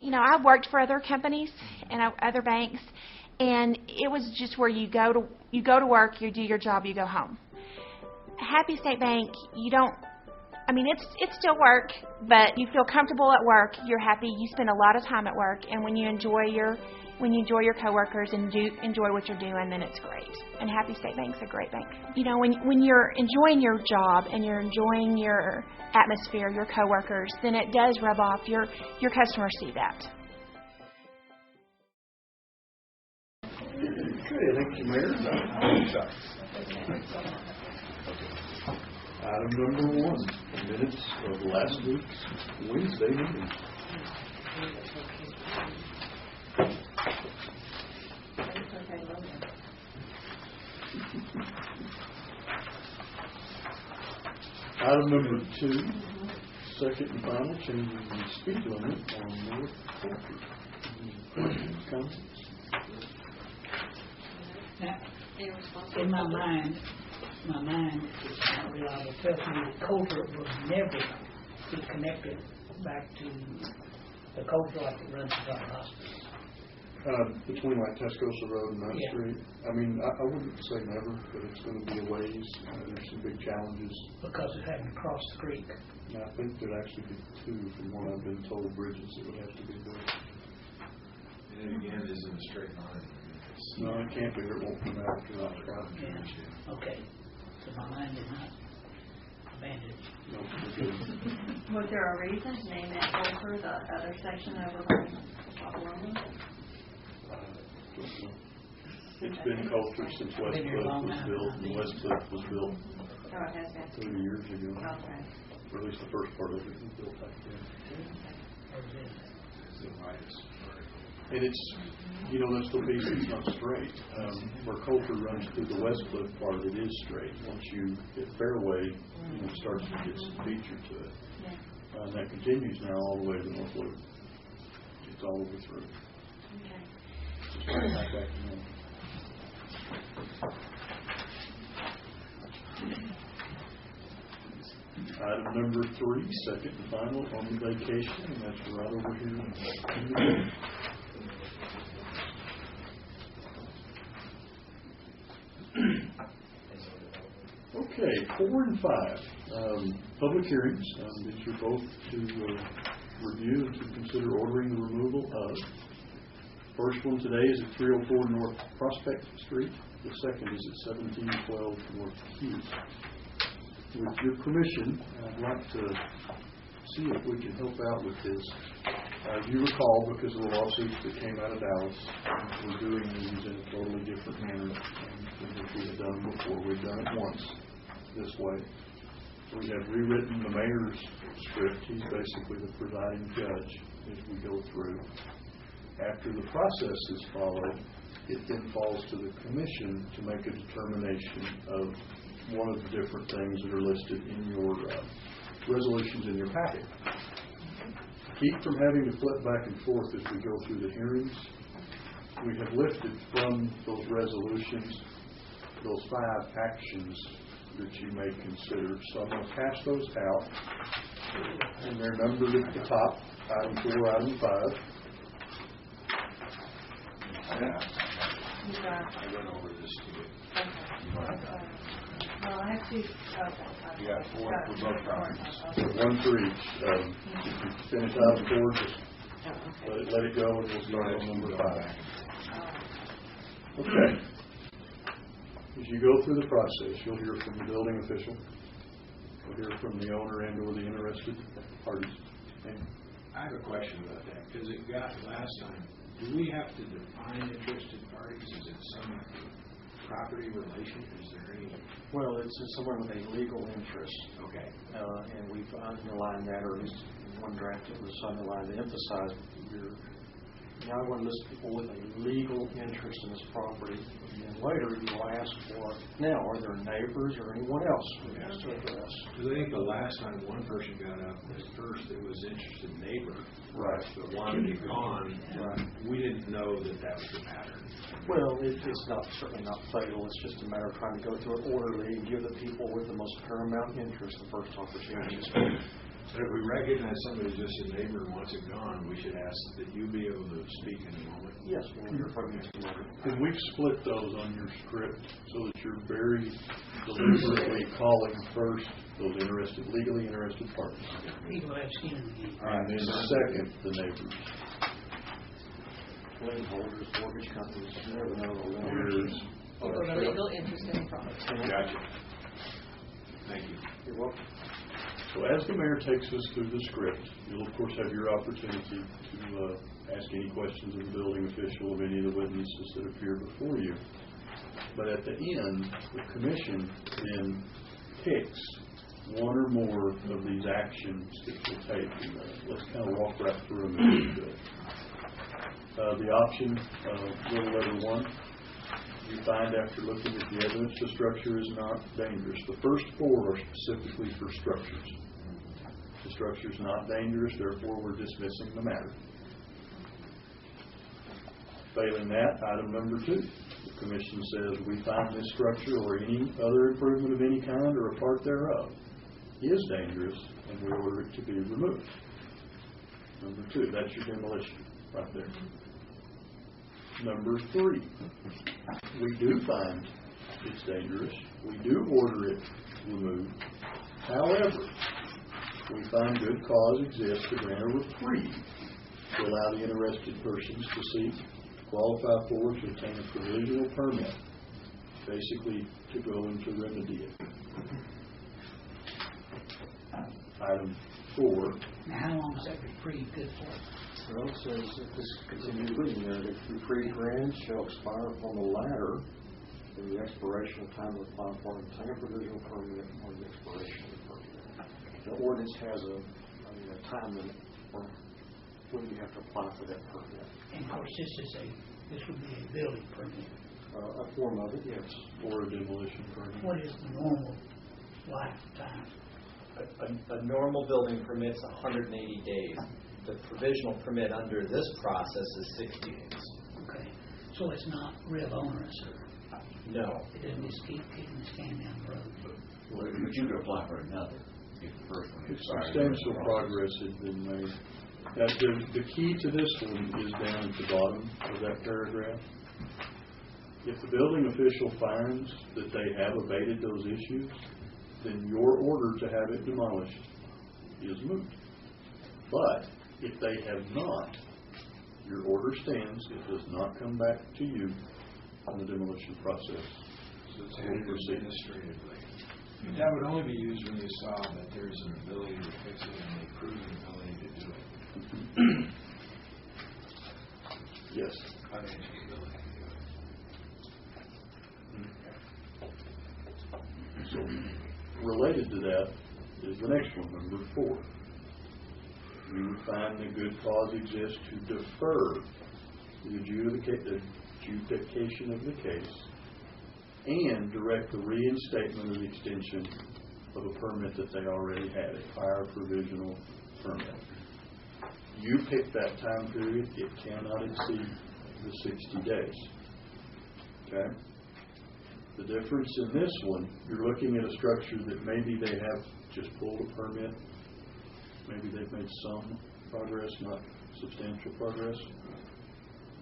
I've worked for other companies and other banks, and it was just where you go to work, you do your job, you go home. Happy State Bank, it's still work, but you feel comfortable at work. You're happy. You spend a lot of time at work, and when you enjoy your coworkers and do enjoy what you're doing, then it's great. And Happy State Bank's a great bank. When you're enjoying your job and you're enjoying your atmosphere, your coworkers, then it does rub off. Your customers see that. Okay, thank you, Mayor. Item number 1, minutes of last week's Wednesday meeting. Item number 2, second and final, changing the speed limit on North Fulton. Questions, comments? Now, in my mind is not reliable. Tells me that Coulter was never connected back to the Coulter like that runs to the hospital. Between like Tascosa Road and Mount Street, I wouldn't say never, but it's going to be a ways. There's some big challenges. Because it hadn't crossed the creek. And I think there'd actually be 2, from what I've been told, bridges that would have to be built. And again, it isn't a straight line. No, it can't be. It won't come out through the project. Yeah. Okay. So my mind is not abandoned. No, we're good. Was there a reason to name it Coulter, the other section over by Oklahoma? It's been Coulter since West Cliff was built, and West Cliff was built Oh, it has been. 30 years ago. Okay. Or at least the first part of it was built back then. It's the widest part. And it's, that's the piece that's not straight. Where Coulter runs through the West Cliff part, it is straight. Once you hit Fairway, it starts to get some feature to it. Yeah. And that continues now all the way to North Loop. It's all the way through. Okay. Just right back in. Item number 3, second and final on the vacation, and that's right over here in the middle. Okay, 4 and 5, public hearings. These are both to review and to consider ordering the removal of. First one today is at 304 North Prospect Street. The second is at 1712 North Hughes. With your permission, I'd like to see if we can help out with this. As you recall, because of the lawsuits that came out of Dallas, we're doing these in a totally different manner than if we had done them before. We've done it once this way. We have rewritten the mayor's script. He's basically the presiding judge as we go through. After the process is followed, it then falls to the commission to make a determination of one of the different things that are listed in your resolutions in your packet. Keep from having to flip back and forth as we go through the hearings. We have lifted from those resolutions those 5 actions that you may consider. So I'm going to pass those out. And they're numbered at the top, item 4, item 5. I went over this to you. Well, I have 2. You got 4 for both properties. 1 for each. If you finish item 4, just let it go, and we'll start on number 5. Okay. As you go through the process, you'll hear from the building official. You'll hear from the owner and or the interested parties. And I have a question about that, because it got last time. Do we have to define interested parties? Is it some property relation? Is there any? Well, it's someone with a legal interest. Okay. And we've underlined that, or at least one draft it was underlined to emphasize you're now going to list people with a legal interest in this property. And then later you'll ask for, now, are there neighbors or anyone else who has to address? Because I think the last time one person got up was first it was interested neighbor. right. But wanted to be gone. Right. We didn't know that was the pattern. Well, it's certainly not fatal. It's just a matter of trying to go through it orderly and give the people with the most paramount interest the first opportunity to speak. But if we recognize somebody's just a neighbor and wants it gone, we should ask that you be able to speak in a moment. Yes, when you're from each community. Can we split those on your script so that you're very deliberately calling first those legally interested parties? People have skin in the game. And then second, the neighbors. Lien holders, mortgage companies, you never know the Here's lenders. People with a legal interest in the property. Gotcha. Thank you. You're welcome. So as the mayor takes us through the script, you'll of course have your opportunity to ask any questions of the building official, of any of the witnesses that appear before you. But at the end, the commission then picks one or more of these actions that you'll take. And, let's kind of walk right through them if we could. The option, little letter 1, you find after looking at the evidence the structure is not dangerous. The first 4 are specifically for structures. The structure is not dangerous, therefore we're dismissing the matter. Failing that, item number 2, the commission says we find this structure or any other improvement of any kind or a part thereof is dangerous and we order it to be removed. Number 2, that's your demolition right there. Number 3, we do find it's dangerous. We do order it removed. However, we find good cause exists to grant a reprieve to allow the interested persons to seek, qualify for, to obtain a provisional permit, basically to go into remedy it. Item 4. Now, how long is that reprieve good for? Well, it says that this continues reading there, that reprieve granted shall expire upon the latter of the expiration of time to apply for and obtain a provisional permit or the expiration of the permit. The ordinance has a time limit for when you have to apply for that permit. And of course, this would be a building permit. A form of it, yes. Or a demolition permit. What is the normal lifetime? A normal building permit's 180 days. The provisional permit under this process is 60 days. Okay, so it's not real onerous, or No. it doesn't just keep kicking the can down the road. But you could apply for another if the first one expires. Substantial progress has been made. The key to this one is down at the bottom of that paragraph. If the building official finds that they have abated those issues, then your order to have it demolished is moot. But if they have not, your order stands. It does not come back to you on the demolition process. So it's handled administratively. That would only be used when you saw that there's an ability to fix it and they prove an ability to do it. Yes. Financial ability to do it. So related to that is the next one, number 4. We would find the good cause exists to defer the adjudication of the case and direct the reinstatement of the extension of a permit that they already had, a prior provisional permit. You pick that time period, it cannot exceed the 60 days. Okay? The difference in this one, you're looking at a structure that maybe they have just pulled a permit. Maybe they've made some progress, not substantial progress.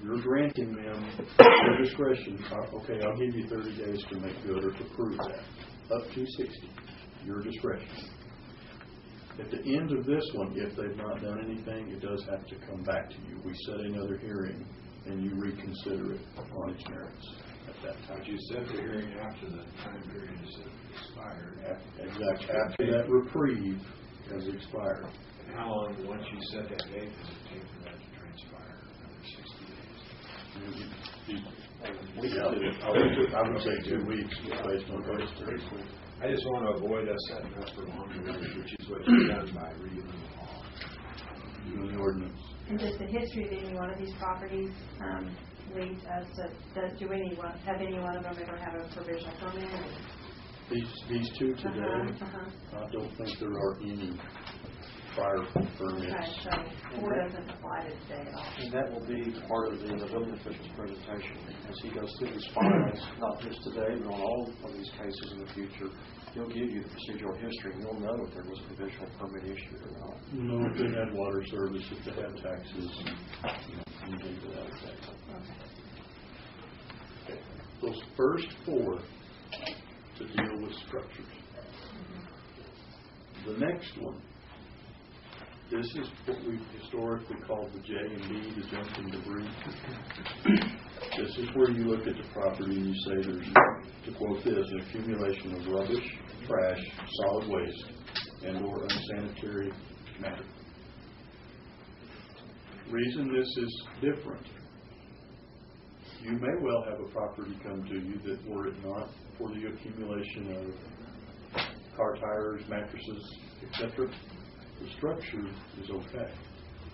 You're granting them their discretion. Okay, I'll give you 30 days to make good or to prove that. Up to 60. Your discretion. At the end of this one, if they've not done anything, it does have to come back to you. We set another hearing and you reconsider it on its merits at that time. But you set the hearing after the time period is expired. Exactly. After that reprieve has expired. And how long, once you set that date, does it take for that to transpire? Another 60 days? I would say 2 weeks based on those 3 weeks. I just want to avoid us setting up for longer, which is what you've done by reading the law. Doing the ordinance. And does the history of any one of these properties lead us to, have any one of them ever have a provisional permit? These 2 today, I don't think there are any. prior permits. Okay, so 4 doesn't apply to today at all. And that will be part of the building official's presentation. As he goes through his files, not just today, but on all of these cases in the future, he'll give you the procedural history, and you'll know if there was a provisional permit issued or not. You know, if they had water service, if they had taxes, and things of that effect. Okay. Those first 4 to deal with structures. The next one, this is what we've historically called the J and B, the junk and debris. This is where you look at the property and you say there's, to quote this, an accumulation of rubbish, trash, solid waste, and or unsanitary matter. Reason this is different, you may well have a property come to you that were it not for the accumulation of car tires, mattresses, etc., the structure is okay.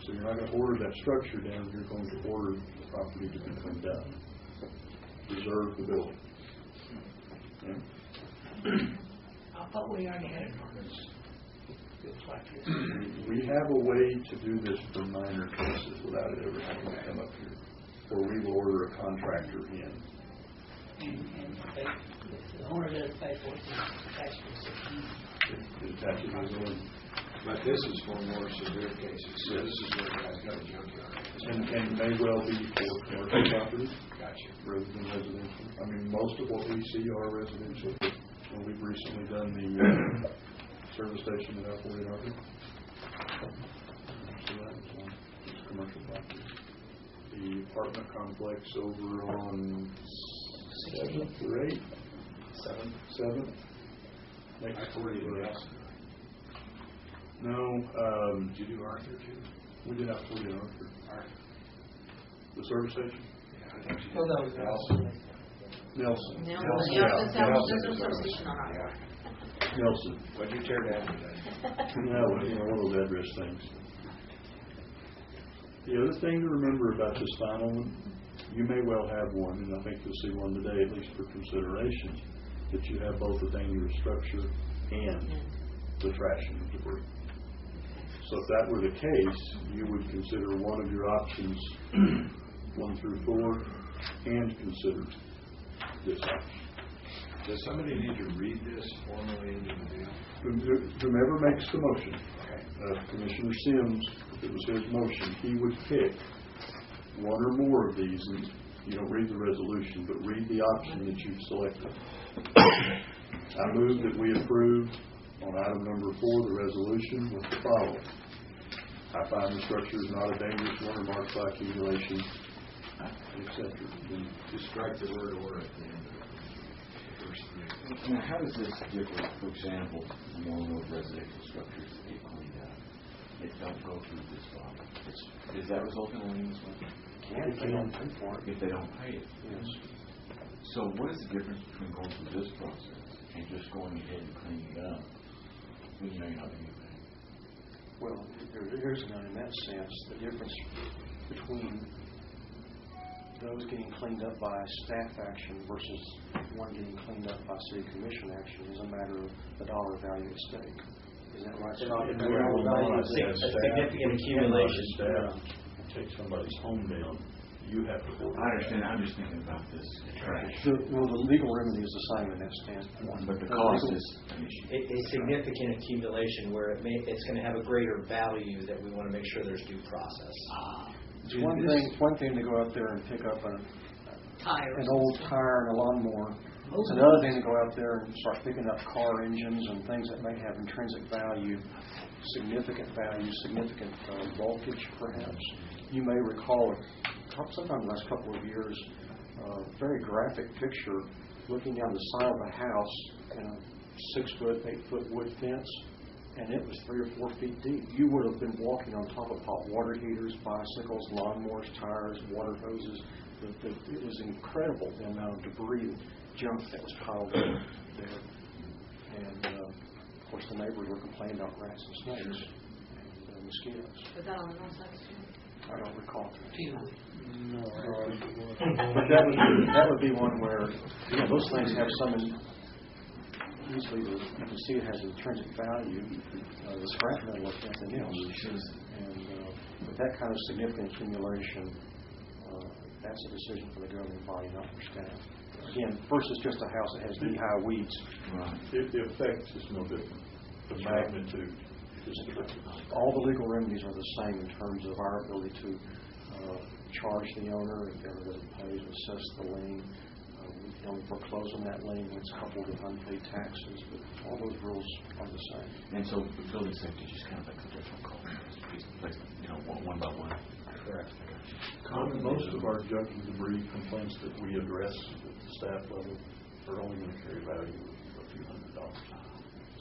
So you're not going to order that structure down, you're going to order the property to be cleaned up. Preserve the building. Okay? I thought we already had an ordinance. Looks like this. We have a way to do this for minor cases without it ever having to come up here, where we will order a contractor in. And the owner doesn't pay for it, it's actually It attaches his own. But this is for more severe cases, so this is where guys got a junkyard. And may well be for commercial property. Gotcha. Rather than residential. I mean, most of what we see are residential. When we've recently done the service station at Airport in Arthur. So that was one. It's commercial property. The apartment complex over on 7th or 8th? 7th. Next door to us. No, Did you do Arthur too? we did have 40 in Arthur. The service station? Yeah, I think you did. Well, that was Nelson. Nelson. There's Nelson. no substation on our part. Nelson. What'd you tear down today? No, one of those address things. The other thing to remember about this final one, you may well have one, and I think you'll see one today, at least for consideration, that you have both a dangerous structure and the trash and the debris. So if that were the case, you would consider one of your options, 1 through 4, and consider this option. Does somebody need to read this formally into the deal? Whomever makes the motion, Commissioner Sims, if it was his motion, he would pick one or more of these, and you don't read the resolution, but read the option that you've selected. I move that we approve on item number 4 the resolution with the following. I find the structure is not a dangerous one or marked by accumulation, etc. Then Just strike the word or at the end of the first 3. Now, how does this differ, for example, from all those residential structures that get cleaned out? They don't go through this body. Is that resulting in liens? If they don't pay for it. If they don't pay it. Yes. So what is the difference between going through this process and just going ahead and cleaning it up when you know you're not going to get paid? Well, here's again, in that sense, the difference between those getting cleaned up by staff action versus one getting cleaned up by city commission action is a matter of the dollar value at stake. Is that right, Scott? A significant accumulation. Staff take somebody's home down, you have to order. I understand. I'm just thinking about this trash. The legal remedy is the same in that standpoint. But the cost is an issue. A significant accumulation where it's going to have a greater value that we want to make sure there's due process. It's one thing to go out there and pick up an old tire and a lawnmower. It's another thing to go out there and start picking up car engines and things that may have intrinsic value, significant bulkage perhaps. You may recall, sometime in the last couple of years, a very graphic picture looking down the side of a house in a 6-foot, 8-foot wood fence, and it was 3 or 4 feet deep. You would have been walking on top of hot water heaters, bicycles, lawnmowers, tires, water hoses. It was incredible the amount of debris, junk that was piled up there. And, of course, the neighbors were complaining about rats and snakes and mosquitoes. Was that on the north side of the street? I don't recall. No. But that would be one where, those things have some easily, you can see it has intrinsic value, the scrap metal if nothing else. And with that kind of significant accumulation, that's a decision for the governing body, not for staff. Again, versus just a house that has knee-high weeds. Right. The effect is no different. The magnitude is different. All the legal remedies are the same in terms of our ability to charge the owner if ever doesn't pay, to assess the lien. We can only foreclose on that lien when it's coupled with unpaid taxes, but all those rules are the same. And so the building safety just kind of like a different call, one by one. Correct. Most of our junk and debris complaints that we address at the staff level are only going to carry value of a few $100.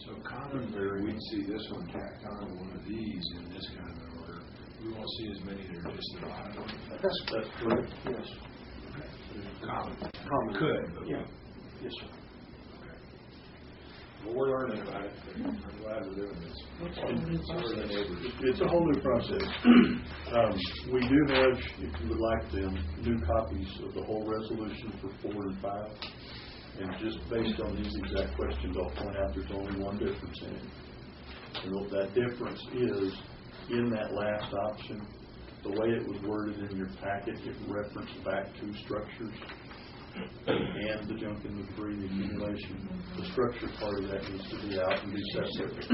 So commonly, we'd see this one tacked on to one of these in this kind of an order. We won't see as many that are just the bottom. That's correct. Yes. Common. Could. But Yeah. Yes, sir. Well, we're learning about it. I'm glad we're doing this. It's a whole new process. We do have, if you would like them, new copies of the whole resolution for 4 and 5. And just based on these exact questions, I'll point out there's only one difference in it. And what that difference is, in that last option, the way it was worded in your packet, it referenced back to structures and the junk and the debris, the accumulation. The structure part of that needs to be out and be separate.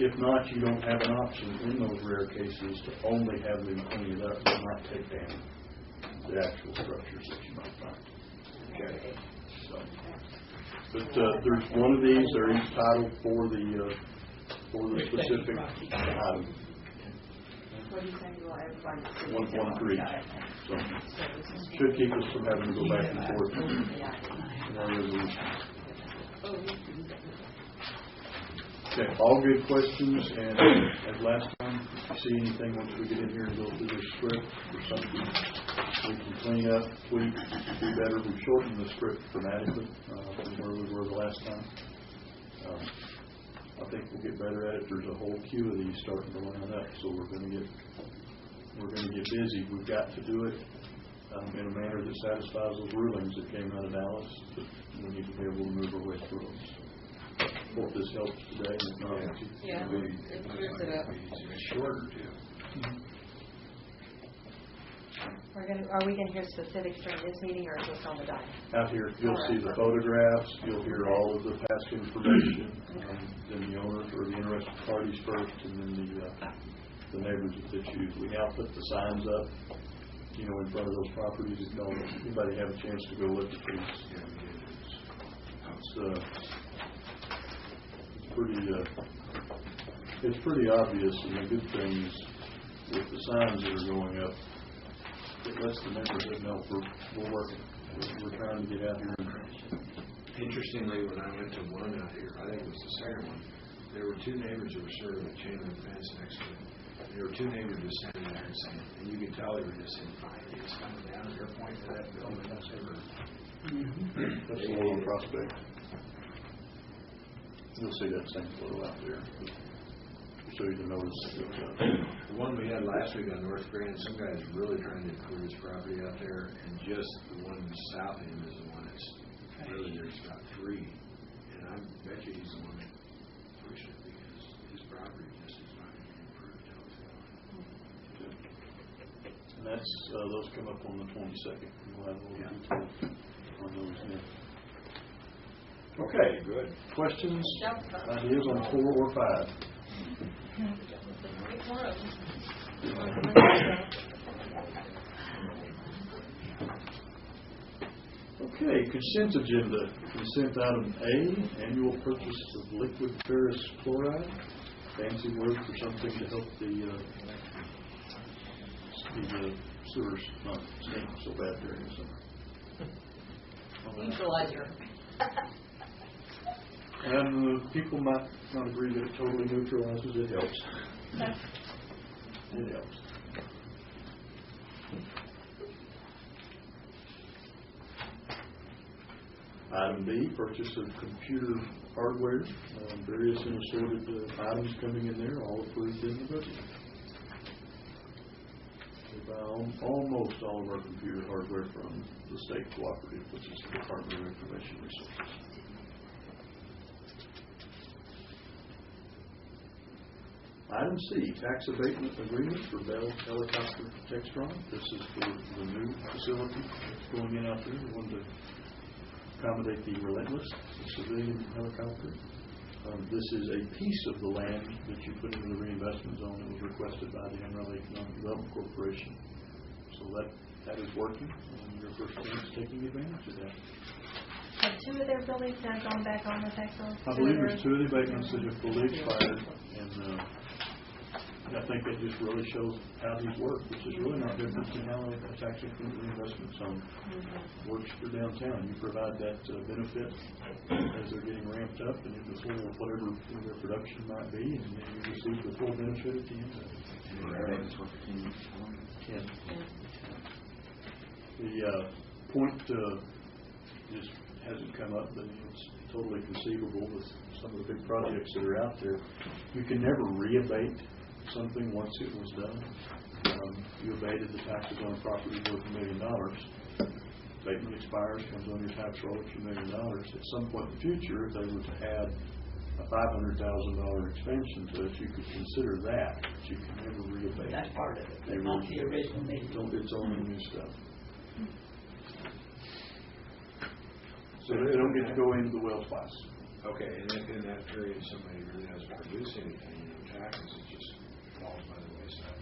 If not, you don't have an option in those rare cases to only have them clean it up and not take down the actual structures that you might find. Okay. So, but there's one of these. They're each titled for the specific item. What do you think will everybody see? One for each. So should keep us from having to go back and forth in our resolution. Okay, all good questions. And as last time, if you see anything once we get in here and go through the script or something we can clean up, tweak, do better. We've shortened the script dramatically from where we were the last time. I think we'll get better at it. There's a whole queue of these starting to line up, so we're going to get busy. We've got to do it in a manner that satisfies those rulings that came out of Dallas, but we need to be able to move our way through them. So, hope this helps today. And if not, It clears it up. It's shorter too. Are we going to hear specifics during this meeting, or is this on the docket? out here, you'll see the photographs, you'll hear all of the past information, then the owners or the interested parties first, and then the neighbors that choose. We now put the signs up, in front of those properties. If anybody have a chance to go look at these, it's pretty obvious, and the good thing is with the signs that are going up, it lets the neighborhood know we're working. We're trying to get out here. Interestingly, when I went to one out here, I think it was the second one, there were two neighbors that were serving a chain link fence next to it. There were two neighbors just standing there and saying, and you could tell they were just saying, fine, it's coming down, and they're pointing to that building. That's That's a little prospect. You'll see that same photo out there. So you can notice the one we had last week on North Grand, some guy's really trying to improve his property out there, and just the one south of him is the one that's really, there's about 3. And I bet you he's the one that pushed it, because his property just is not going to be improved till it's gone. and that's those come up on the 22nd. We'll have a little detail on those next. Okay, Good. questions, ideas on 4 or 5? Okay, consent agenda. Consent item A, annual purchase of liquid ferrous chloride. Fancy word for something to help the sewers not stink so bad during the summer. Neutralizer. And people might not agree that it totally neutralizes. It helps. It helps. Item B, purchase of computer hardware. Various and assorted items coming in there, all approved in the budget. We buy almost all of our computer hardware from the state cooperative, which is the Department of Information Resources. Item C, tax abatement agreement for Bell Helicopter Textron. This is for the new facility that's going in out there. We wanted to accommodate the Relentless, the civilian helicopter. This is a piece of the land that you put into the reinvestment zone that was requested by the Amarillo Economic Development Corporation. So that is working, and your first team is taking advantage of that. Have two of their buildings now gone back on the tax roll? I believe there's two of the abatements that have fully expired, and I think that just really shows how these work, which is really not different than how a tax increment reinvestment zone works for downtown. You provide that benefit as they're getting ramped up and in the full of whatever their production might be, and then you receive the full benefit at the end of it. Ken. The point just hasn't come up, but it's totally conceivable with some of the big projects that are out there. You can never re-abate something once it was done. You abated the taxes on a property worth $1 million. Abatement expires, comes on your tax roll, it's $1 million. At some point in the future, if they were to add a $500,000 expansion to it, you could consider that, but you can never re-abate. That's part of it, but not the original meeting. It's only new stuff. So they don't get to go into the well twice. Okay, and if in that period somebody really doesn't produce anything, taxes, it just falls by the wayside.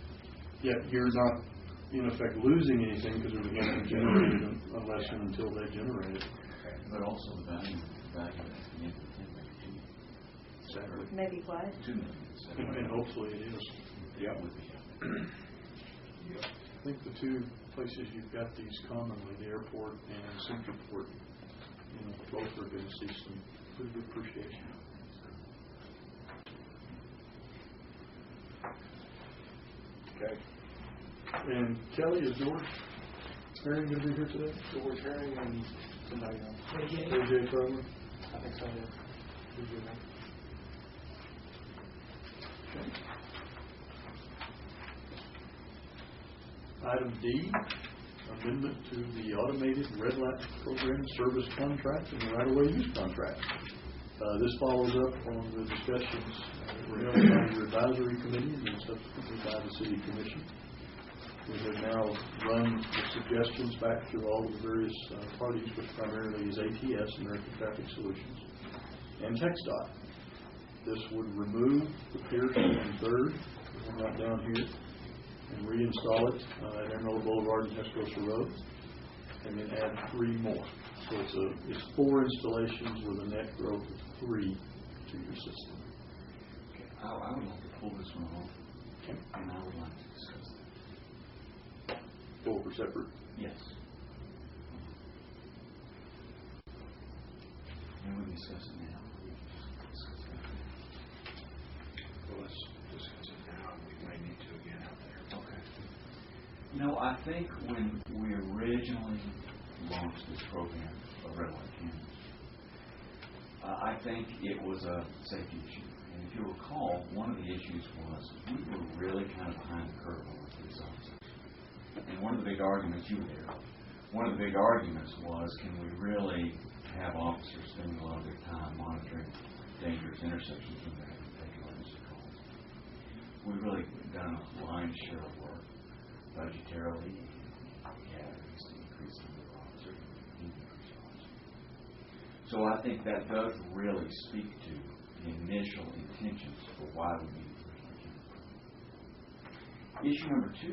Yeah, you're not in effect losing anything because it hasn't generated unless and until they generate it. But also the value of Exactly. Maybe what? And hopefully it is. Yeah. I think the two places you've got these commonly, the airport and Centerport, both are going to see some pretty good appreciation. Okay. And Kelly, is George Herring going to be here today? George Herring and somebody else. AJ Froman? I think so, yeah. Okay. Item D, amendment to the automated red light program service contract and the right-of-way use contract. This follows up on the discussions that were held by your advisory committee and then subsequently by the city commission. We have now run the suggestions back to all of the various parties, which primarily is ATS, American Traffic Solutions, and TxDOT. This would remove the Pierce and Third, the one right down here, and reinstall it at Emerald Boulevard and Tuscaloosa Road, and then add 3 more. So it's 4 installations with a net growth of 3 to your system. Okay. I would like to pull this one off, Okay. and I would like to discuss that. 4 for separate. Yes. And we discuss it now. Well, let's discuss it now, and we may need to again out there. Okay. I think when we originally launched this program of red light cameras, I think it was a safety issue. And if you recall, one of the issues was we were really kind of behind the curve on our police officers. And one of the big arguments, you were there, one of the big arguments was, can we really have officers spending a lot of their time monitoring dangerous intersections when they're having to take emergency calls? We've really done a lion's share of work budgetarily and academies to increase the number of officers and increase officers. So I think that does really speak to the initial intentions for why we need the red light camera program. Issue number 2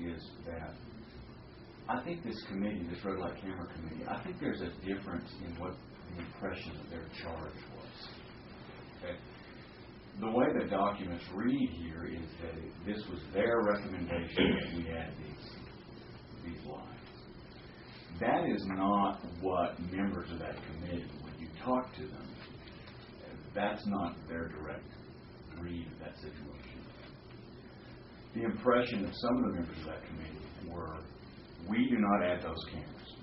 is that I think this committee, this red light camera committee, I think there's a difference in what the impression of their charge was. Okay? The way the documents read here is that this was their recommendation that we add these lines. That is not what members of that committee, when you talk to them, that's not their direct read of that situation. The impression of some of the members of that committee were, we do not add those cameras.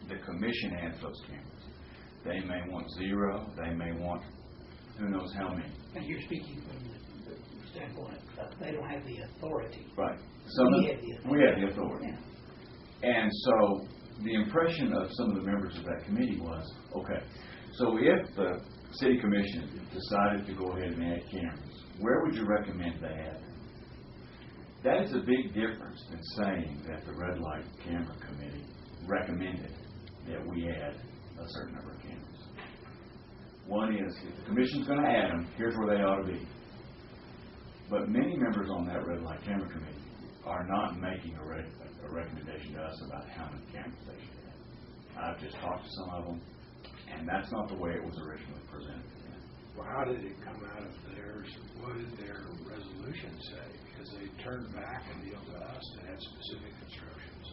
The commission adds those cameras. They may want 0, they may want who knows how many. And you're speaking from the standpoint of they don't have the authority. Right. We have the authority. Yeah. And so the impression of some of the members of that committee was, okay, so if the city commission decided to go ahead and add cameras, where would you recommend they add them? That is a big difference than saying that the red light camera committee recommended that we add a certain number of cameras. One is, if the commission's going to add them, here's where they ought to be. But many members on that red light camera committee are not making a recommendation to us about how many cameras they should add. I've just talked to some of them, and that's not the way it was originally presented to them. Well, how did it come out of theirs? What did their resolution say? Because they turned back a deal to us that had specific instructions.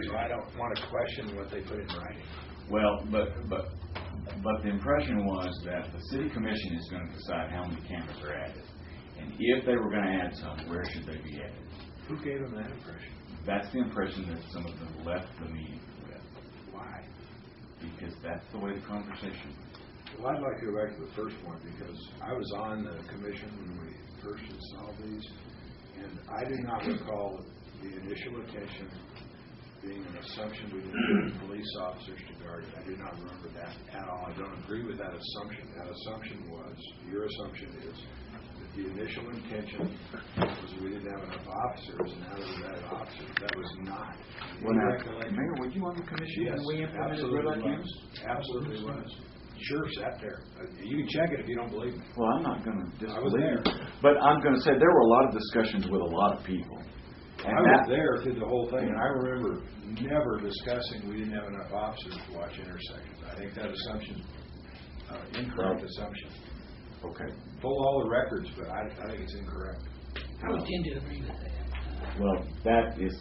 So I don't want to question what they put in writing. Well, but the impression was that the city commission is going to decide how many cameras are added. And if they were going to add some, where should they be added? Who gave them that impression? That's the impression that some of them left the meeting with. Why? Because that's the way the conversation went. Well, I'd like to go back to the first point, because I was on the commission when we first installed these, and I do not recall the initial intention being an assumption we needed police officers to guard it. I do not remember that at all. I don't agree with that assumption. That assumption was, your assumption is, that the initial intention was we didn't have enough officers, and now that we had officers, that was not. Well, now, Mayor, were you on the commission Yes, when we implemented absolutely red light was. cameras? Absolutely was. Sure, sat there. You can check it if you don't believe me. Well, I'm not going to I was disbelieve there. you. But I'm going to say there were a lot of discussions with a lot of people. And I was there through the whole thing, and I remember never discussing we didn't have enough officers to watch intersections. I think that assumption, incorrect assumption. Okay. Pull all the records, but I think it's incorrect. I would tend to agree with that. Well, that is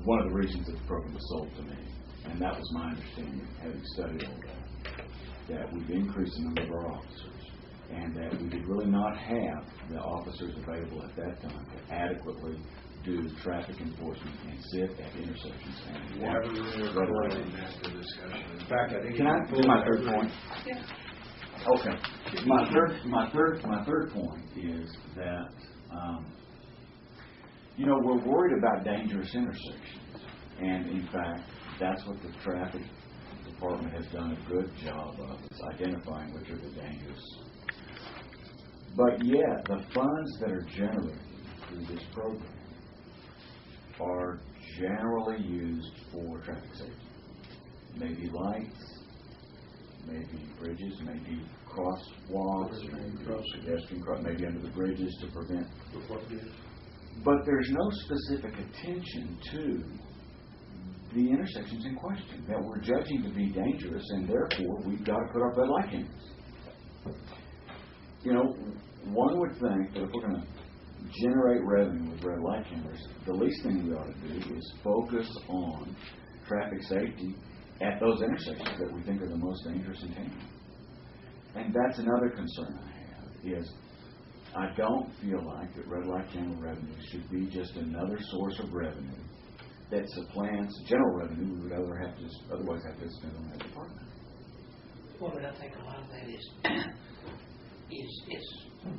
one of the reasons that the program was sold to me. And that was my understanding, having studied all that we've increased the number of our officers, and that we did really not have the officers available at that time to adequately do traffic enforcement and sit at intersections. And Never really recorded in that discussion. In fact, I think can I do my third point? Yeah. Okay. My third point is that we're worried about dangerous intersections, and in fact, that's what the traffic department has done a good job of, is identifying which are the dangerous. But yet, the funds that are generated through this program are generally used for traffic safety. Maybe lights, maybe bridges, maybe crosswalks, maybe under the bridges to prevent. But there's no specific attention to the intersections in question that we're judging to be dangerous, and therefore we've got to put up red light cameras. One would think that if we're going to generate revenue with red light cameras, the least thing we ought to do is focus on traffic safety at those intersections that we think are the most dangerous in town. And that's another concern I have, is I don't feel like that red light camera revenue should be just another source of revenue that supplants general revenue we would otherwise have to spend on that department. Well, but I think a lot of that is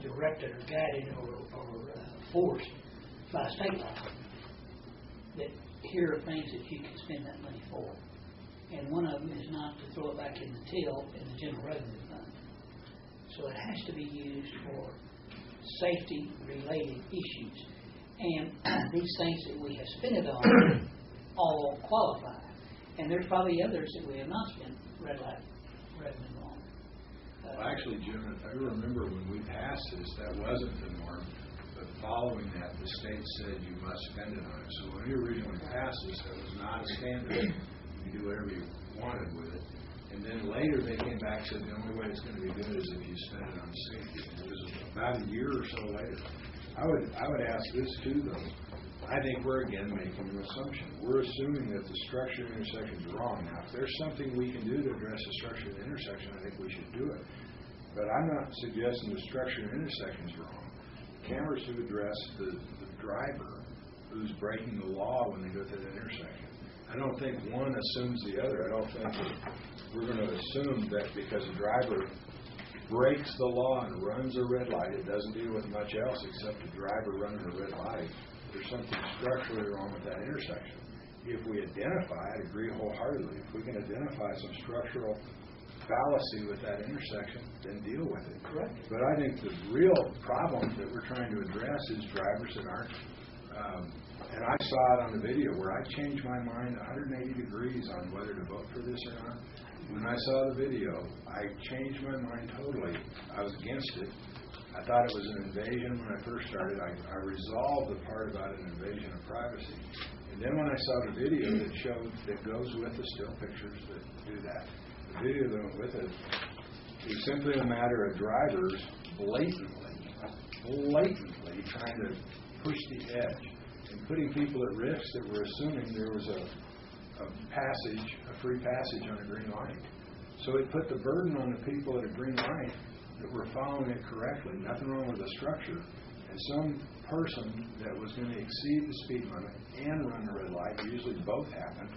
directed or guided or forced by state law. That here are things that you can spend that money for. And one of them is not to throw it back in the till in the general revenue fund. So it has to be used for safety-related issues. And these things that we have spent it on all qualify. And there's probably others that we have not spent red light revenue on. Well, actually, Jim, if I remember when we passed this, that wasn't the norm. But following that, the state said you must spend it on it. So when we originally passed this, that was not a standard. You do whatever you wanted with it. And then later they came back and said the only way it's going to be good is if you spend it on safety. And it was about a year or so later. I would ask this too, though. I think we're again making an assumption. We're assuming that the structure of the intersection is wrong. Now, if there's something we can do to address the structure of the intersection, I think we should do it. But I'm not suggesting the structure of the intersection is wrong. Cameras should address the driver who's breaking the law when they go through that intersection. I don't think one assumes the other. I don't think that we're going to assume that because a driver breaks the law and runs a red light, it doesn't deal with much else except the driver running a red light. There's something structurally wrong with that intersection. If we identify, I'd agree wholeheartedly, if we can identify some structural fallacy with that intersection, then deal with it. Correct. But I think the real problem that we're trying to address is drivers that aren't, and I saw it on the video where I changed my mind 180 degrees on whether to vote for this or not. When I saw the video, I changed my mind totally. I was against it. I thought it was an invasion when I first started. I resolved the part about an invasion of privacy. And then when I saw the video that goes with the still pictures that do that, the video that went with it is simply a matter of drivers blatantly trying to push the edge and putting people at risk that were assuming there was a free passage on a green light. So it put the burden on the people at a green light that were following it correctly, nothing wrong with the structure, and some person that was going to exceed the speed limit and run the red light, usually both happen,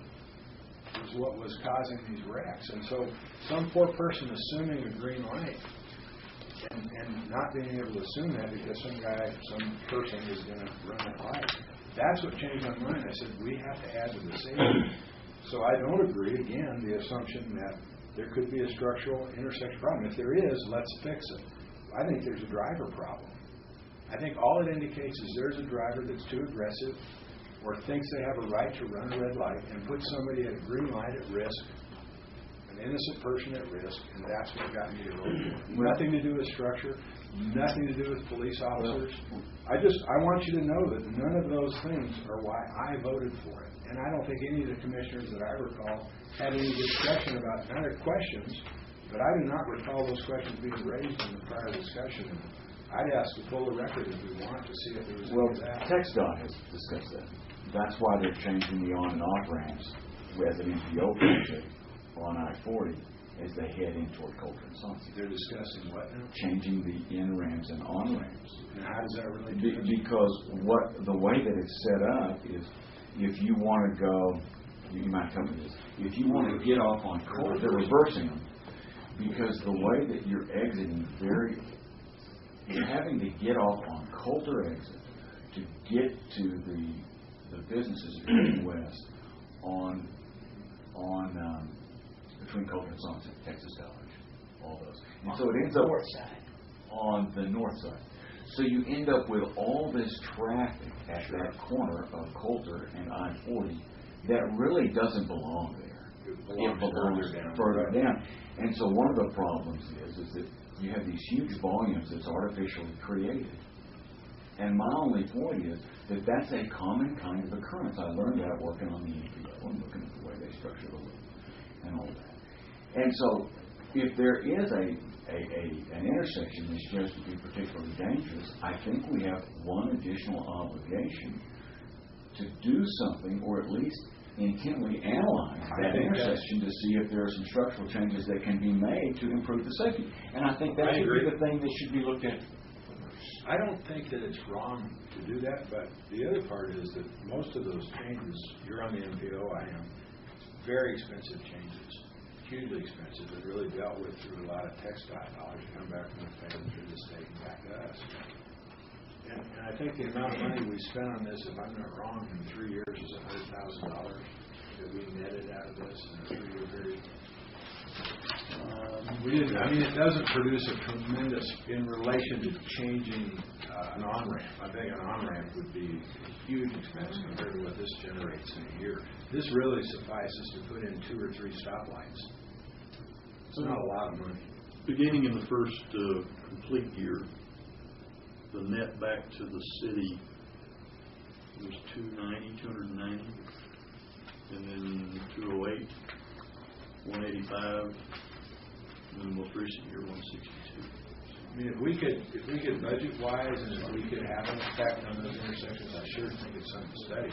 is what was causing these wrecks. And so some poor person assuming a green light and not being able to assume that because some person is going to run the light. That's what changed my mind. I said, we have to add to the safety. So I don't agree, again, the assumption that there could be a structural intersection problem. If there is, let's fix it. I think there's a driver problem. I think all it indicates is there's a driver that's too aggressive or thinks they have a right to run a red light and put somebody at a green light at risk, an innocent person at risk, and that's what got me to vote. Nothing to do with structure, nothing to do with police officers. I want you to know that none of those things are why I voted for it. And I don't think any of the commissioners that I recall had any discussion about other questions, but I do not recall those questions being raised in the prior discussion. I'd ask to pull the record if we want to see if there was any of that. TxDOT has discussed that. That's why they're changing the on and off ramps as an MPO project on I-40 as they head in toward Coulter and Sonset. They're discussing what now? Changing the in ramps and on ramps. And how does that relate to this? Because the way that it's set up is if you want to go, you might tell me this, if you want to get off on Coulter, they're reversing them because the way that you're exiting you're having to get off on Coulter exit to get to the businesses heading west on between Coulter and Sonset, Texas College, all those. And so it ends up on the north side. So you end up with all this traffic at that corner of Coulter and I-40 that really doesn't belong there. It belongs further down. And so one of the problems is that you have these huge volumes that's artificially created. And my only point is that that's a common kind of occurrence. I learned that working on the MPO and looking at the way they structure the loop and all that. And so if there is an intersection that's just to be particularly dangerous, I think we have one additional obligation to do something, or at least intently analyze that intersection to see if there are some structural changes that can be made to improve the safety. And I think that should be the thing that should be looked at. I don't think that it's wrong to do that, but the other part is that most of those changes, you're on the MPO, I am, very expensive changes, hugely expensive, that really dealt with through a lot of TxDOT dollars to come back from the feds through the state and back to us. And I think the amount of money we spent on this, if I'm not wrong, in 3 years is $100,000 that we netted out of this in a 3-year period. It doesn't produce a tremendous, in relation to changing an on-ramp. I think an on-ramp would be a huge expense compared to what this generates in a year. This really suffices to put in 2 or 3 stoplights. It's not a lot of money. Beginning in the first complete year, the net back to the city was 290, and then 208, 185, and then the most recent year 162. I mean, if we could budget-wise, and if we could have an effect on those intersections, I sure think it's something to study.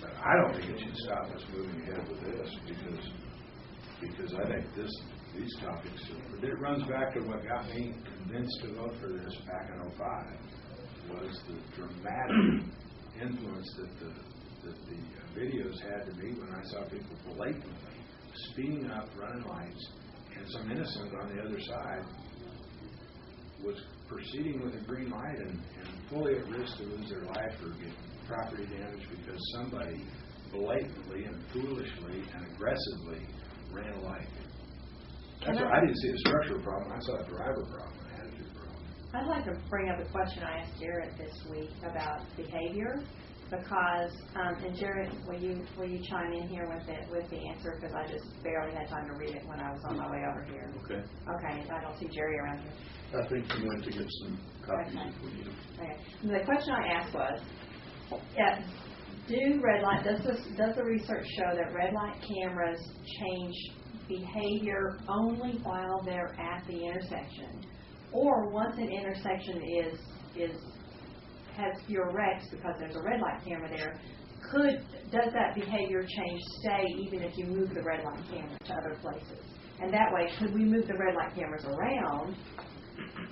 But I don't think it should stop us moving ahead with this, because I think these topics, it runs back to what got me convinced to vote for this back in 2005, was the dramatic influence that the videos had to me when I saw people blatantly speeding up, running lights, and some innocent on the other side was proceeding with a green light and fully at risk to lose their life or get property damage because somebody blatantly and foolishly and aggressively ran a light. That's why I didn't see a structural problem, I saw a driver problem, an attitude problem. I'd like to bring up a question I asked Jared this week about behavior, because, and Jared, will you chime in here with the answer, because I just barely had time to read it when I was on my way over here. Okay. Okay, I don't see Jerry around here. I think you went to get some copies Okay. if we need them. Okay. And the question I asked was, does the research show that red light cameras change behavior only while they're at the intersection, or once an intersection has fewer wrecks because there's a red light camera there, does that behavior change stay even if you move the red light camera to other places? And that way, could we move the red light cameras around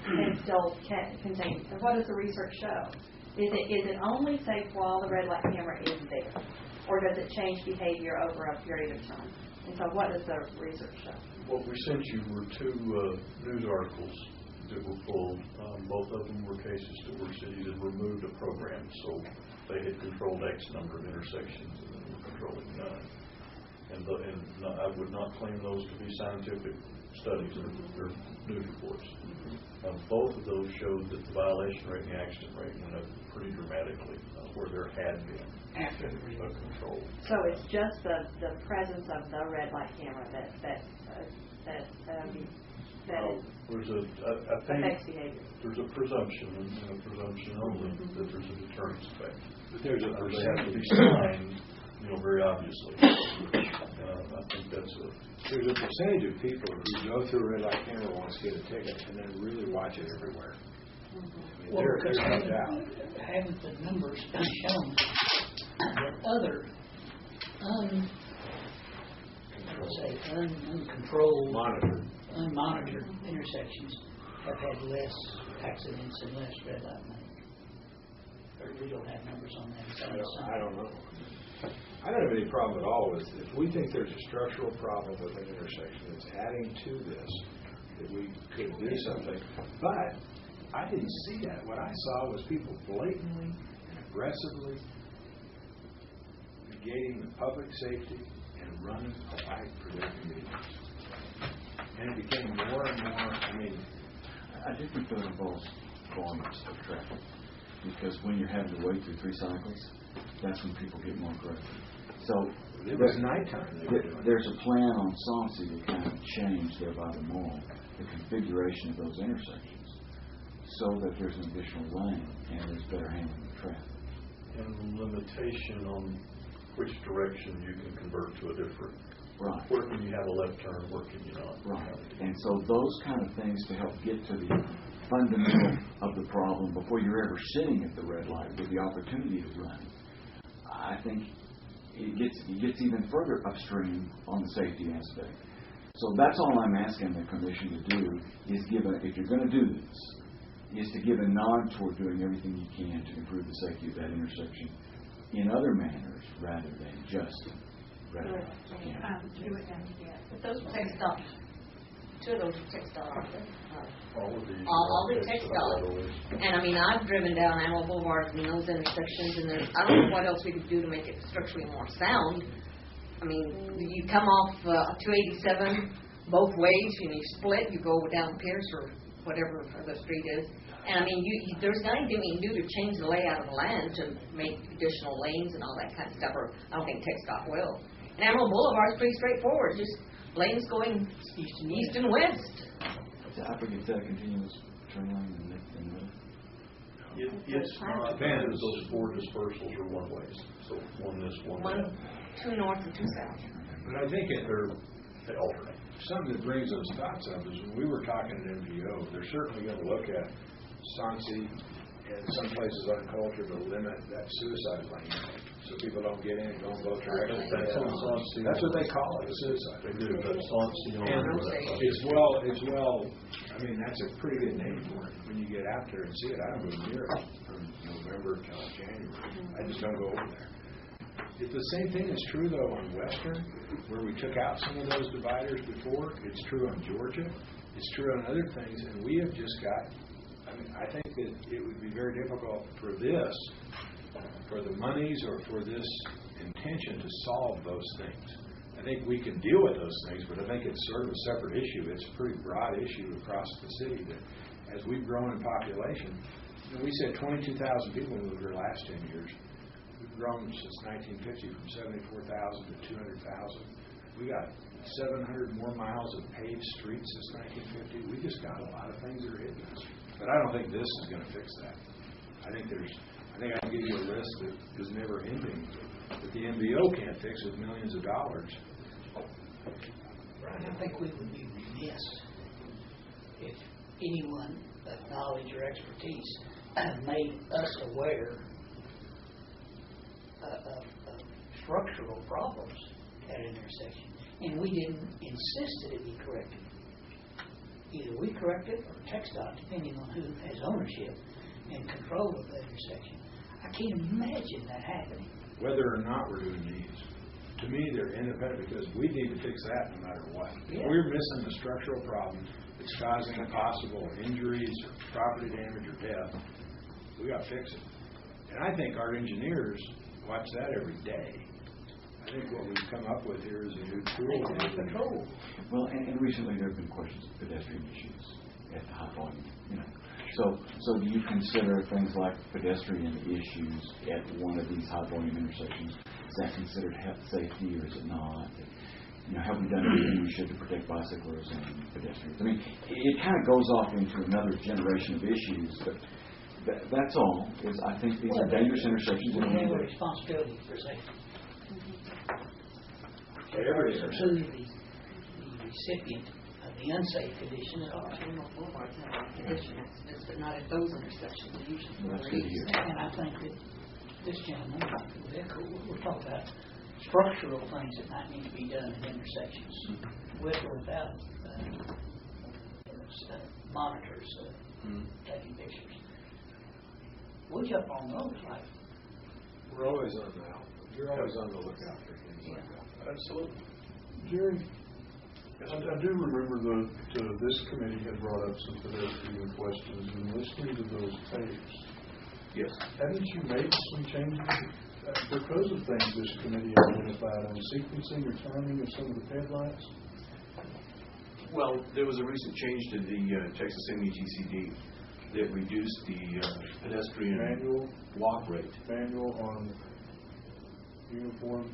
and still contain? What does the research show? Is it only safe while the red light camera is there, or does it change behavior over a period of time? And so, what does the research show? What we sent you were two news articles that were pulled. Both of them were cases where cities had removed a program, so they had controlled X number of intersections and then were controlling none. And I would not claim those to be scientific studies. They're news reports. Both of those showed that the violation rate and the accident rate went up pretty dramatically where there had been After the control. So it's just the presence of the red light camera that affects behavior. There's a presumption, and a presumption only, that there's a deterrence effect. But there's a They have to be percentage, signed, very obviously. I think there's a percentage of people who go through a red light camera once, get a ticket, and then really watch it everywhere. I mean, Well, there's because no doubt. haven't the numbers shown that other uncontrolled, unmonitored intersections have had less accidents and less red light money? Or we don't have numbers on that. I don't know. I don't have any problem at all with, if we think there's a structural problem with an intersection that's adding to this, that we could do something. But I didn't see that. What I saw was people blatantly and aggressively negating the public safety and running a light for their convenience. And it became more and more, I do think that involves volumes of traffic, because when you're having to wait through 3 cycles, that's when people get more aggressive. So it was nighttime. There's a plan on Sauncey to kind of change there by the mall the configuration of those intersections so that there's an additional lane and there's better handling of traffic. And limitation on which direction you can convert to a different. Right. Where can you have a left turn, where can you not? Right. And so those kind of things to help get to the fundamental of the problem before you're ever sitting at the red light with the opportunity to run. I think it gets even further upstream on the safety aspect. So that's all I'm asking the commission to do is if you're going to do this, is to give a nod toward doing everything you can to improve the safety of that intersection in other manners rather than just red lights. But those were textiles. 2 of those were textile, aren't they? All of these. All the textiles. And I've driven down Animal Boulevard in those intersections, and I don't know what else we could do to make it structurally more sound. I mean, you come off 287 both ways, you split, you go down Pierce or whatever the street is. And there's nothing you can do to change the layout of the land to make additional lanes and all that kind of stuff, or I don't think TxDOT will. And Animal Boulevard is pretty straightforward, just lanes going east and west. I forget that continuous turn lane in the middle. It's not, because those 4 dispersals are one ways. So one this, one that. 2 north and 2 south. But I think They alternate. something that brings those thoughts up is when we were talking at MPO, they're certainly going to look at Sauncey and some places on Culture to limit that suicide lane so people don't get in, don't go directly. That's on Sauncey. That's what they call it, a suicide. They do, that's Sauncey on And it's well, that's a pretty good name for it. When you get out there and see it, I don't go near it from November till January. I just don't go over there. If the same thing is true, though, on Western, where we took out some of those dividers before. It's true on Georgia. It's true on other things. And we have just got, I think that it would be very difficult for the monies or for this intention to solve those things. I think we can deal with those things, but I think it's sort of a separate issue. It's a pretty broad issue across the city that as we've grown in population, we said 22,000 people moved here last 10 years. We've grown since 1950 from 74,000 to 200,000. We got 700 more miles of paved streets since 1950. We just got a lot of things that are hitting us. But I don't think this is going to fix that. I think I can give you a list that is never ending that the MBO can't fix with millions of dollars. Right, I think we would be remiss if anyone of knowledge or expertise made us aware of structural problems at an intersection, and we didn't insist that it be corrected. Either we correct it or TxDOT, depending on who has ownership and control of that intersection. I can't imagine that happening. Whether or not we're doing these, to me, they're independent because we need to fix that no matter what. Yeah. If we're missing the structural problem that's causing possible injuries or property damage or death, we got to fix it. And I think our engineers watch that every day. I think what we've come up with here is a new tool. Control. Well, and recently there have been questions of pedestrian issues at the high volume, So do you consider things like pedestrian issues at one of these high volume intersections? Is that considered health safety or is it not? Have we done everything we should to protect bicyclers and pedestrians? I mean, it kind of goes off into another generation of issues, but that's all. I think these are dangerous intersections. We have a responsibility for safety. Who the recipient of the unsafe conditions are. Boulevards have pedestrian accidents, but not at those intersections. They're usually That's good to hear. And I think that this gentleman, we're talking about structural things that might need to be done in intersections, with or without monitors taking pictures. We'll jump on those like. We're always on the out. You're always on the lookout for things like that. Absolutely. Jerry, I do remember this committee had brought up some pedestrian questions, and listening to those tapes. Yes. Haven't you made some changes because of things this committee identified on sequencing or timing of some of the headlights? Well, there was a recent change to the Texas METCD that reduced the pedestrian Manual walk rate. Manual on uniform.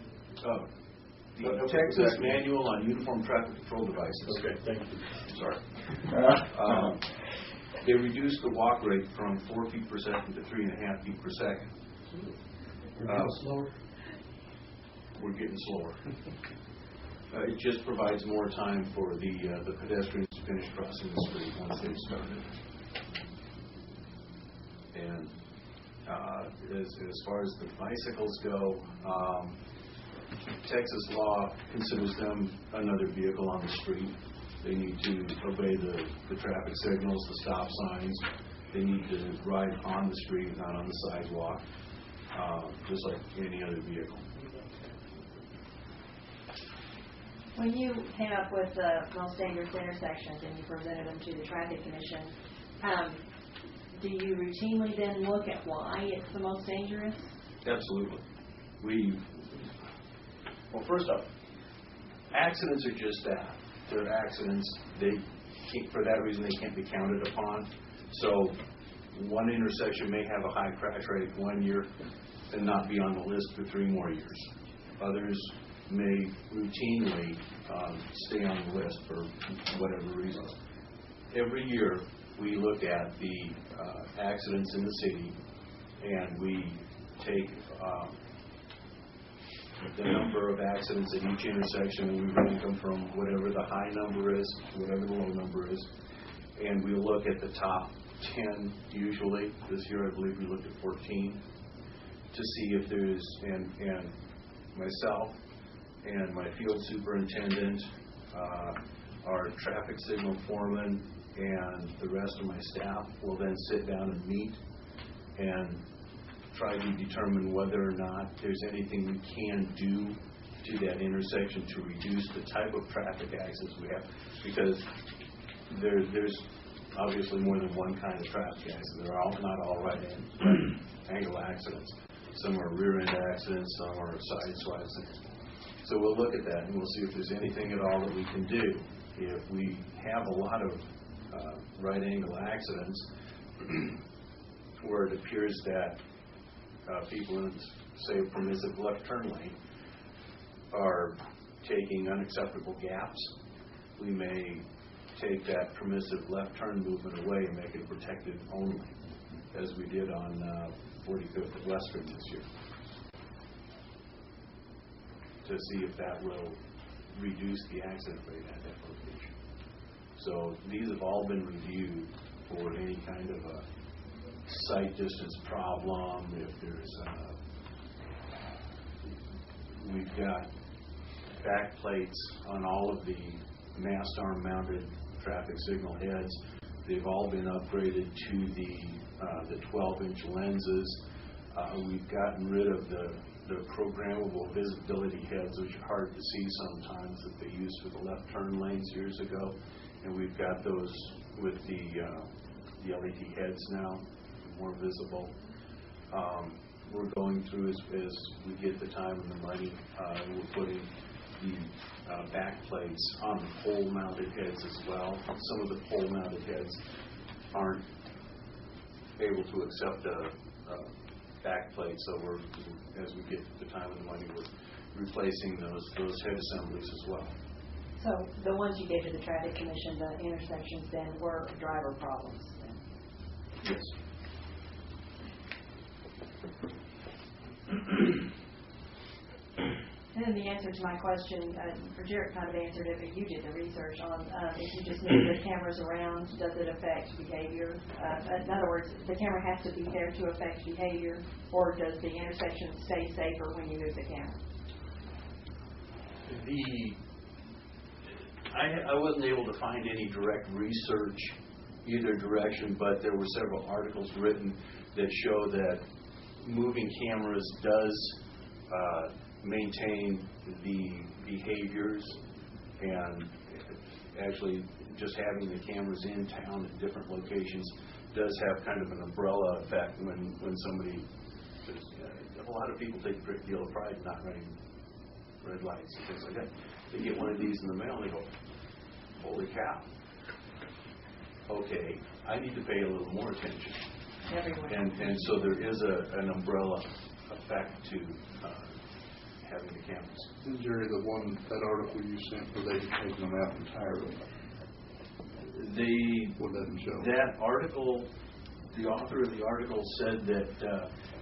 The Texas Manual on Uniform Traffic Control Devices. Okay, thank you. Sorry. They reduced the walk rate from 4 feet per second to 3.5 feet per second. We're getting slower. We're getting slower. It just provides more time for the pedestrians to finish crossing the street once they've started. And as far as the bicycles go, Texas law considers them another vehicle on the street. They need to obey the traffic signals, the stop signs. They need to ride on the street, not on the sidewalk, just like any other vehicle. When you came up with the most dangerous intersections and you presented them to the Traffic Commission, do you routinely then look at why it's the most dangerous? Absolutely. Well, first off, accidents are just that. They're accidents. For that reason, they can't be counted upon. So one intersection may have a high crash rate 1 year and not be on the list for 3 more years. Others may routinely stay on the list for whatever reasons. Every year, we look at the accidents in the city, and we take the number of accidents at each intersection, and we rank them from whatever the high number is to whatever the low number is. And we look at the top 10 usually. This year, I believe we looked at 14 to see if there's, and myself and my field superintendent, our traffic signal foreman, and the rest of my staff will then sit down and meet and try to determine whether or not there's anything we can do to that intersection to reduce the type of traffic accidents we have, because there's obviously more than one kind of traffic accident. They're not all right angle accidents. Some are rear end accidents, some are side swipes. So we'll look at that and we'll see if there's anything at all that we can do. If we have a lot of right angle accidents where it appears that people in, say, a permissive left turn lane are taking unacceptable gaps, we may take that permissive left turn movement away and make it protected only, as we did on 45th at Western this year, to see if that will reduce the accident rate at that location. So these have all been reviewed for any kind of a sight distance problem. If there's we've got back plates on all of the mast arm mounted traffic signal heads. They've all been upgraded to the 12-inch lenses. We've gotten rid of the programmable visibility heads, which are hard to see sometimes, that they used for the left turn lanes years ago. And we've got those with the LED heads now, more visible. We're going through, as we get the time and the money, we're putting the back plates on the pole-mounted heads as well. Some of the pole-mounted heads aren't able to accept a back plate, so we're, as we get the time and the money, we're replacing those head assemblies as well. So the ones you gave to the traffic commission, the intersections then were driver problems then? Yes. And then the answer to my question, Jared kind of answered it, but you did the research on if you just move the cameras around, does it affect behavior? In other words, the camera has to be there to affect behavior, or does the intersection stay safer when you move the camera? I wasn't able to find any direct research either direction, but there were several articles written that show that moving cameras does maintain the behaviors, and actually just having the cameras in town at different locations does have kind of an umbrella effect when somebody, a lot of people take a great deal of pride in not running red lights and things like that. They get one of these in the mail and they go, holy cow. Okay, I need to pay a little more attention. Everywhere. And so there is an umbrella effect to having the cameras. And Jerry, that article you sent, were they taking them out entirely? What doesn't show? That article, the author of the article said that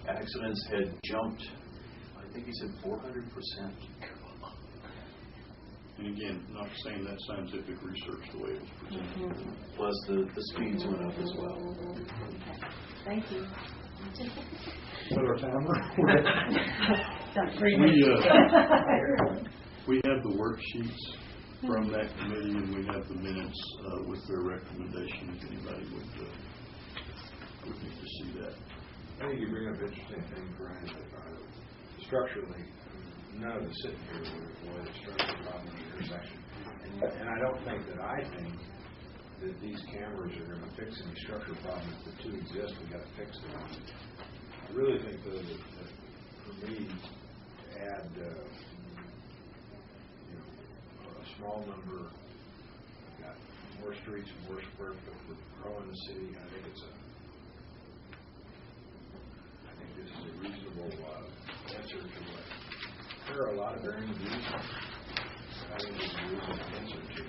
accidents had jumped, I think he said 400%. And again, not saying that scientific research the way it was presented. Mm-hmm. Plus the speeds went up as well. Okay. Thank you. Is that our timer? Done 3 minutes. We have the worksheets from that committee, and we have the minutes with their recommendation, if anybody would need to see that. I think you bring up an interesting thing, Brian, that structurally, none of us sitting here would avoid a structural problem in the intersection. And I don't think that these cameras are going to fix any structural problem. If the two exist, we've got to fix them. I really think, though, that for me, to add a small number, we've got more streets and more square foot, we're growing the city. I think this is a reasonable answer to what there are a lot of varying views. I think it's a reasonable answer to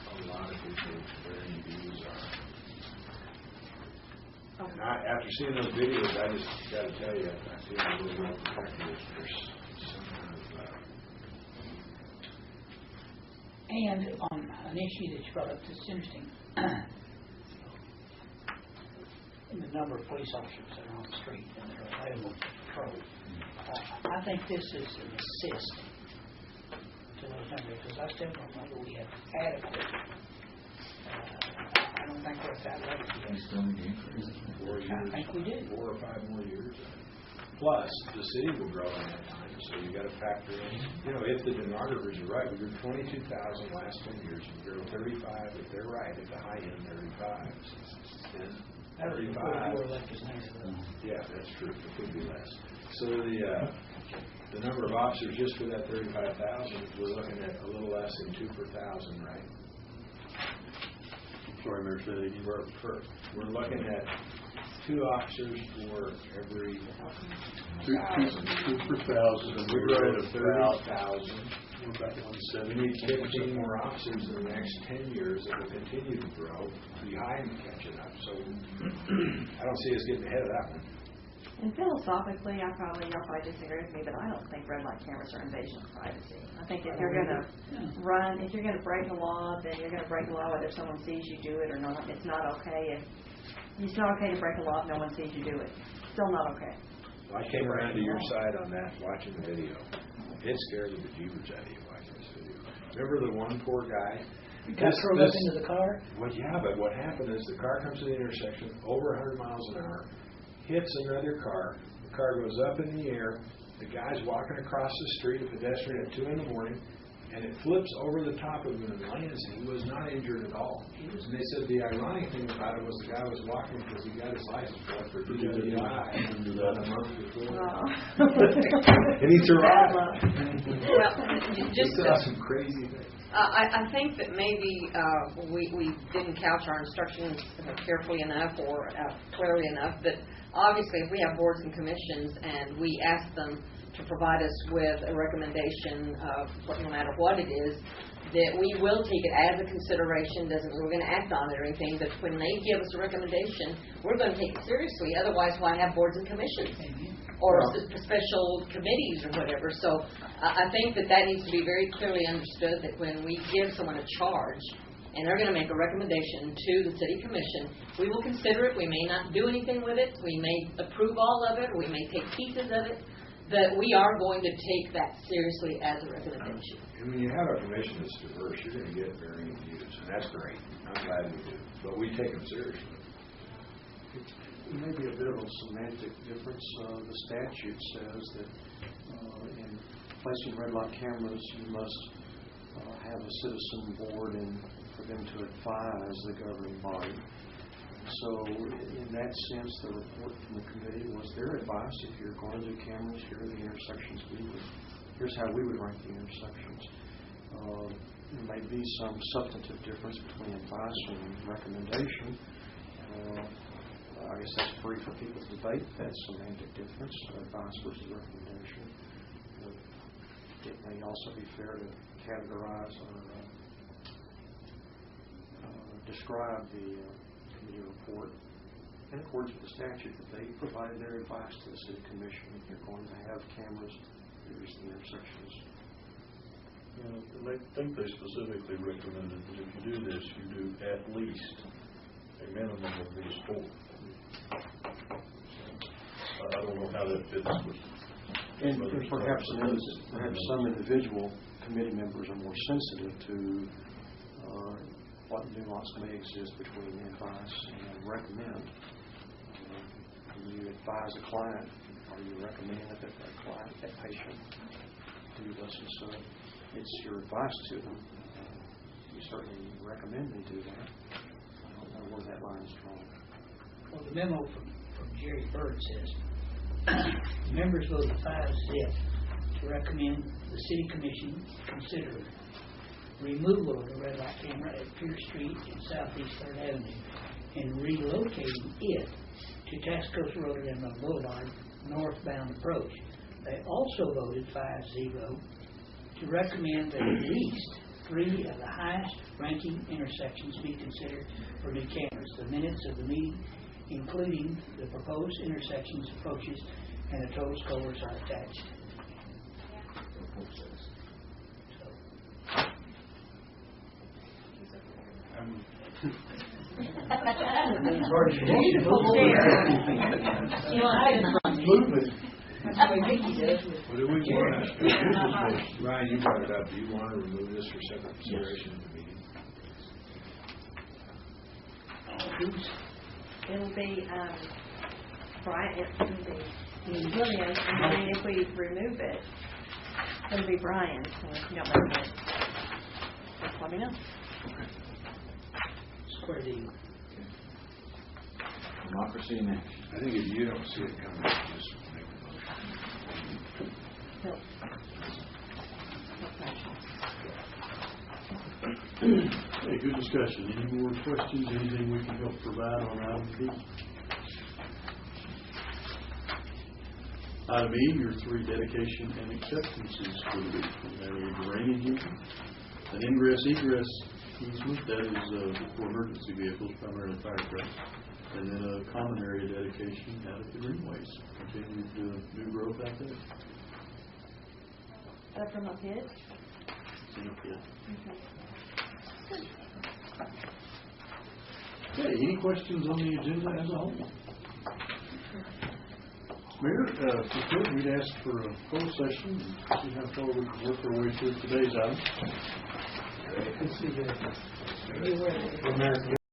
what a lot of people's varying views are. And after seeing those videos, I just got to tell you, I feel a little more protected if there's some kind of And on an issue that you brought up that's interesting, the number of police officers that are on the street and that are available for patrol. I think this is an assist to those numbers, because I still don't know that we have adequate. I don't think we're at that level yet. 4 years. I think we do. 4 or 5 more years. Plus, the city will grow in that time, so you got to factor in. If the demographers are right, we grew 22,000 last 10 years. We grew 35. If they're right, at the high end, 35. And 35. More elected now. Yeah, that's true. It could be less. So the number of officers just for that 35,000, we're looking at a little less than 2 per thousand, right? Sorry, Mayor, say that again. We're looking at 2 officers for every 2 per thousand, and we're we're at at about 30,000. we're back at We 170. need 15 more officers in the next 10 years that will continue to grow behind catching up. So I don't see us getting ahead of that one. And philosophically, y'all probably disagree with me, but I don't think red light cameras are invasion of privacy. I think if you're going to if you're going to break the law, then you're going to break the law whether someone sees you do it or not. It's not okay to break a law if no one sees you do it. Still not okay. Well, I came around to your side on that watching the video. It scared the bejeebers out of you watching this video. Remember the one poor guy? Got thrown up into the car? Well, yeah, but what happened is the car comes to the intersection over 100 miles an hour, hits another car. The car goes up in the air. The guy's walking across the street, a pedestrian at 2 in the morning, and it flips over the top of him and lands, and he was not injured at all. And they said the ironic thing about it was the guy was walking because he got his license plate for DWI a month before. And he survived. Well, just saw some crazy things. I think that maybe we didn't couch our instructions carefully enough or clearly enough, but obviously if we have boards and commissions and we ask them to provide us with a recommendation of no matter what it is, that we will take it as a consideration. Doesn't mean we're going to act on it or anything, but when they give us a recommendation, we're going to take it seriously. Otherwise, why have boards and commissions or special committees or whatever? So I think that needs to be very clearly understood, that when we give someone a charge and they're going to make a recommendation to the city commission, we will consider it. We may not do anything with it. We may approve all of it, or we may take pieces of it. That we are going to take that seriously as a recommendation. And when you have a commission that's diverse, you're going to get varying views, and that's great. I'm glad we do. But we take them seriously. It may be a bit of a semantic difference. The statute says that in placing red light cameras, you must have a citizen board and for them to advise the governing body. So in that sense, the report from the committee was their advice. If you're going to do cameras, here are the intersections here's how we would rank the intersections. There may be some substantive difference between advice and recommendation. I guess that's free for people to debate that semantic difference, advice versus recommendation. It may also be fair to categorize or describe the committee report in accordance with the statute that they provided their advice to the city commission. If you're going to have cameras, here's the intersections. I think they specifically recommended that if you do this, you do at least a minimum of these 4. I don't know how that fits with. And perhaps some individual committee members are more sensitive to what nuance may exist between advice and recommend. When you advise a client, are you recommending that client, that patient, do thus and so? It's your advice to them. You certainly recommend they do that. I don't know where that line is drawn. Well, the memo from Jerry Bird says, members voted 5-0 to recommend the city commission consider removal of the red light camera at Pierce Street and Southeast 3rd Avenue and relocating it to Tascosa Road and Emerald Boulevard northbound approach. They also voted 5-0 to recommend that at least 3 of the highest ranking intersections be considered for new cameras. The minutes of the meeting, including the proposed intersections, approaches, and the total scores are attached. What do we want? Ryan, you brought it up. Do you want to remove this for separate consideration at the meeting? It'll be Brian. It'll be Williams, and then if we remove it, it'll be Brian. So if you don't remove it, just let me know. Square deal. Democracy in action. I think if you don't see it coming, just make a motion. Okay, good discussion. Any more questions? Anything we can help provide on item B? Item E, your 3 dedication and acceptances for the week. We have a drainage easement, an ingress-egress easement that is for emergency vehicles, primarily fire trucks, and then a common area dedication out at the greenways. Continued new growth out there. From a bid? Yeah. Okay. Okay, any questions on the agenda as a whole? Mayor, if you could, we'd ask for a closed session and see how far we can work our way through today's item. You were-